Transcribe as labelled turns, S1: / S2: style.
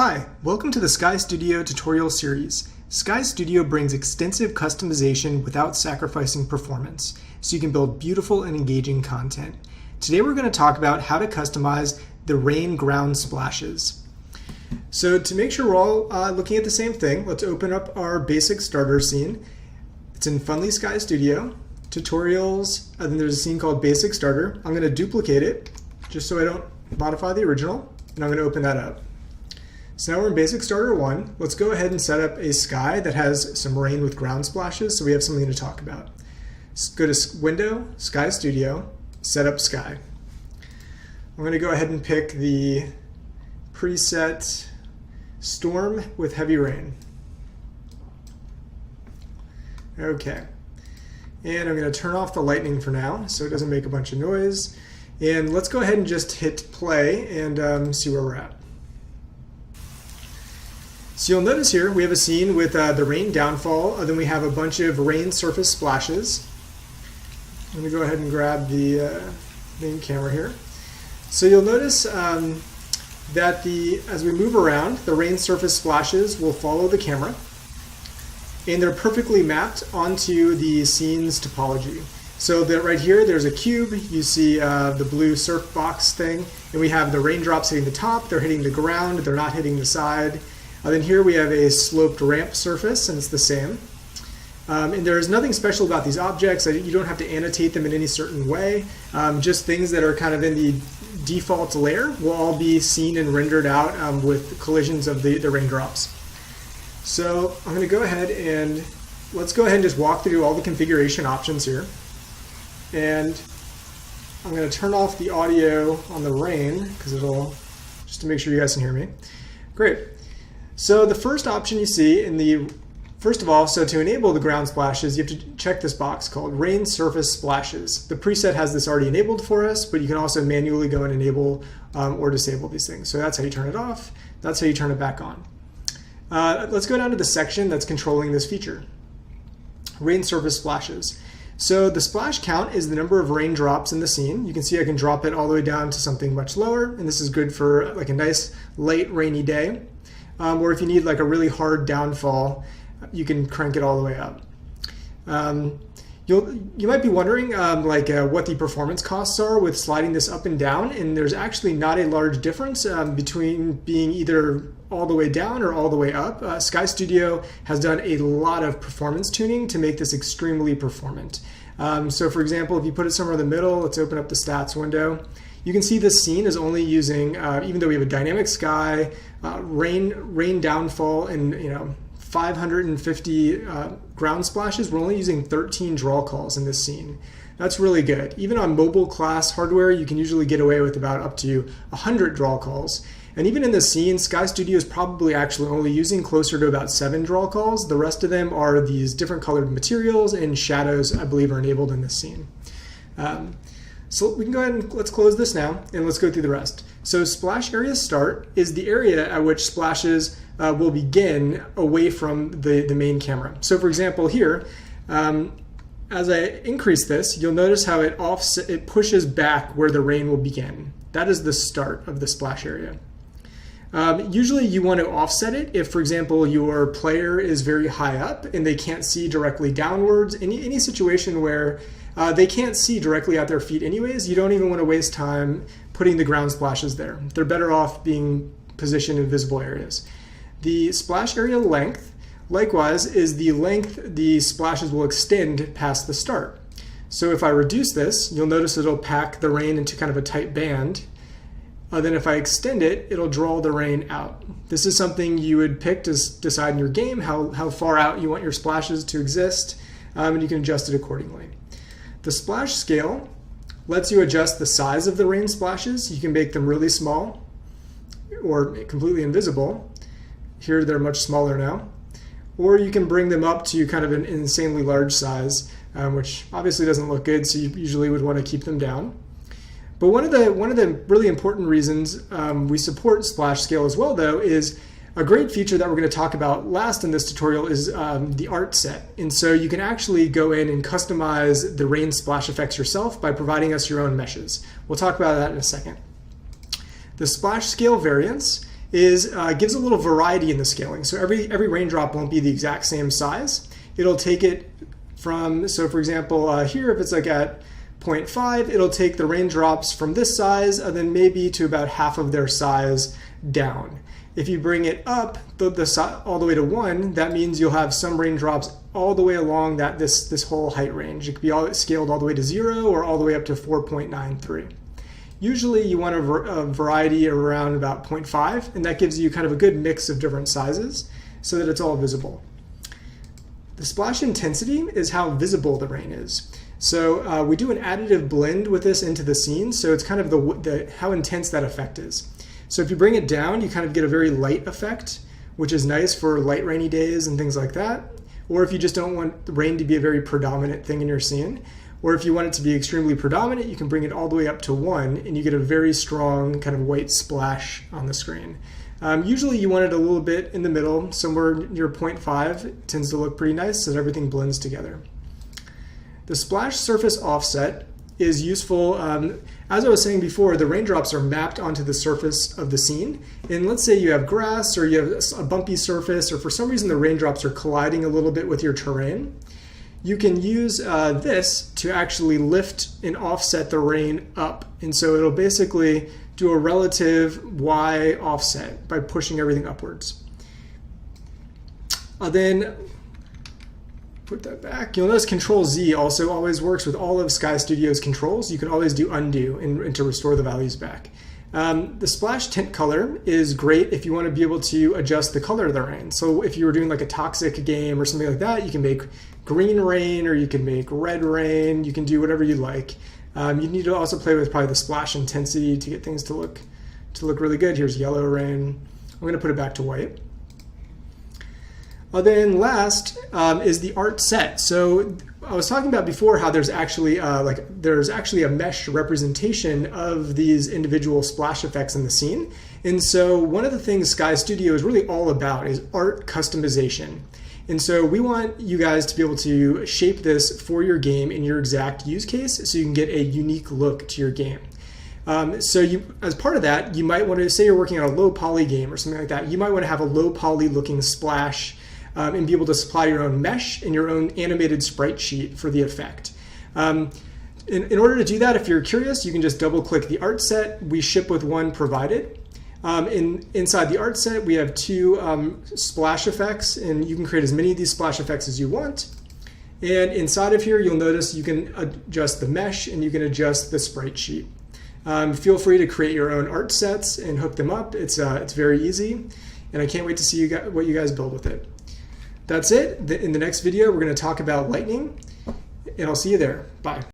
S1: Hi, welcome to the Sky Studio tutorial series. Sky Studio brings extensive customization without sacrificing performance, so you can build beautiful and engaging content. Today we're going to talk about how to customize the rain ground splashes. So to make sure we're all looking at the same thing, let's open up our basic starter scene. It's in Funly Sky Studio, tutorials, and then there's a scene called Basic Starter. I'm going to duplicate it just so I don't modify the original, and I'm going to open that up. So now we're in Basic Starter 1. Let's go ahead and set up a sky that has some rain with ground splashes so we have something to talk about. Let's go to Window, Sky Studio, Set Up Sky. I'm going to go ahead and pick the preset Storm with Heavy Rain. Okay. And I'm going to turn off the lightning for now so it doesn't make a bunch of noise. And let's go ahead and just hit play and see where we're at. So you'll notice here we have a scene with the rain downfall, then we have a bunch of rain surface splashes. Let me go ahead and grab the main camera here. So you'll notice that as we move around, the rain surface splashes will follow the camera, and they're perfectly mapped onto the scene's topology. So that right here, there's a cube, you see the blue surf box thing, and we have the raindrops hitting the top, they're hitting the ground, they're not hitting the side. Then here we have a sloped ramp surface, and it's the same. And there's nothing special about these objects. You don't have to annotate them in any certain way. Just things that are kind of in the default layer will all be seen and rendered out with collisions of the raindrops. So I'm going to go ahead and let's go ahead and just walk through all the configuration options here. And I'm going to turn off the audio on the rain because just to make sure you guys can hear me. Great. So the first option you see first of all, so to enable the ground splashes, you have to check this box called Rain Surface Splashes. The preset has this already enabled for us, but you can also manually go and enable or disable these things. So that's how you turn it off. That's how you turn it back on. Let's go down to the section that's controlling this feature. Rain Surface Splashes. So the splash count is the number of raindrops in the scene. You can see I can drop it all the way down to something much lower, and this is good for like a nice late rainy day. Or if you need like a really hard downfall, you can crank it all the way up. You might be wondering what the performance costs are with sliding this up and down, and there's actually not a large difference between being either all the way down or all the way up. Sky Studio has done a lot of performance tuning to make this extremely performant. So for example, if you put it somewhere in the middle, let's open up the stats window. You can see this scene is only using, even though we have a dynamic sky, rain downfall, and 550 ground splashes, we're only using 13 draw calls in this scene. That's really good. Even on mobile class hardware, you can usually get away with about up to 100 draw calls. And even in this scene, Sky Studio is probably actually only using closer to about 7 draw calls. The rest of them are these different colored materials, and shadows, I believe, are enabled in this scene. So we can go ahead and let's close this now, and let's go through the rest. So splash area start is the area at which splashes will begin away from the main camera. So for example here, as I increase this, you'll notice how it pushes back where the rain will begin. That is the start of the splash area. Usually you want to offset it if, for example, your player is very high up and they can't see directly downwards. Any situation where they can't see directly at their feet anyways, you don't even want to waste time putting the ground splashes there. They're better off being positioned in visible areas. The splash area length, likewise, is the length the splashes will extend past the start. So if I reduce this, you'll notice it'll pack the rain into kind of a tight band. Then if I extend it, it'll draw the rain out. This is something you would pick to decide in your game how far out you want your splashes to exist, and you can adjust it accordingly. The splash scale lets you adjust the size of the rain splashes. You can make them really small or completely invisible. Here they're much smaller now. Or you can bring them up to kind of an insanely large size, which obviously doesn't look good, so you usually would want to keep them down. But one of the really important reasons we support splash scale as well, though, is a great feature that we're going to talk about last in this tutorial is the art set. And so you can actually go in and customize the rain splash effects yourself by providing us your own meshes. We'll talk about that in a second. The splash scale variance is gives a little variety in the scaling. So every raindrop won't be the exact same size. It'll take it from, so for example, here if it's like at 0.5, it'll take the raindrops from this size and then maybe to about half of their size down. If you bring it up all the way to 1, that means you'll have some raindrops all the way along this whole height range. It could be scaled all the way to 0 or all the way up to 4.93. Usually you want a variety around about 0.5, and that gives you kind of a good mix of different sizes so that it's all visible. The splash intensity is how visible the rain is. So we do an additive blend with this into the scene, so it's kind of how intense that effect is. So if you bring it down, you kind of get a very light effect, which is nice for light rainy days and things like that. Or if you just don't want the rain to be a very predominant thing in your scene, or if you want it to be extremely predominant, you can bring it all the way up to 1 and you get a very strong kind of white splash on the screen. Usually you want it a little bit in the middle, somewhere near 0.5. It tends to look pretty nice so that everything blends together. The splash surface offset is useful. As I was saying before, the raindrops are mapped onto the surface of the scene. And let's say you have grass or you have a bumpy surface, or for some reason the raindrops are colliding a little bit with your terrain. You can use this to actually lift and offset the rain up. And so it'll basically do a relative Y offset by pushing everything upwards. I'll then put that back. You'll notice Control Z also always works with all of Sky Studio's controls. You can always do undo and to restore the values back. The splash tint color is great if you want to be able to adjust the color of the rain. So if you were doing like a toxic game or something like that, you can make green rain or you can make red rain. You can do whatever you like. You need to also play with probably the splash intensity to get things to look really good. Here's yellow rain. I'm going to put it back to white. Then last is the art set. So I was talking about before how there's actually a mesh representation of these individual splash effects in the scene. And so one of the things Sky Studio is really all about is art customization. And so we want you guys to be able to shape this for your game in your exact use case so you can get a unique look to your game. As part of that, you might want to, say you're working on a low poly game or something like that, you might want to have a low poly looking splash and be able to supply your own mesh and your own animated sprite sheet for the effect. In order to do that, if you're curious, you can just double click the art set. We ship with one provided. Inside the art set, we have 2 splash effects, and you can create as many of these splash effects as you want. And inside of here, you'll notice you can adjust the mesh and you can adjust the sprite sheet. Feel free to create your own art sets and hook them up. It's very easy, and I can't wait to see what you guys build with it. That's it. In the next video, we're going to talk about lightning, and I'll see you there. Bye.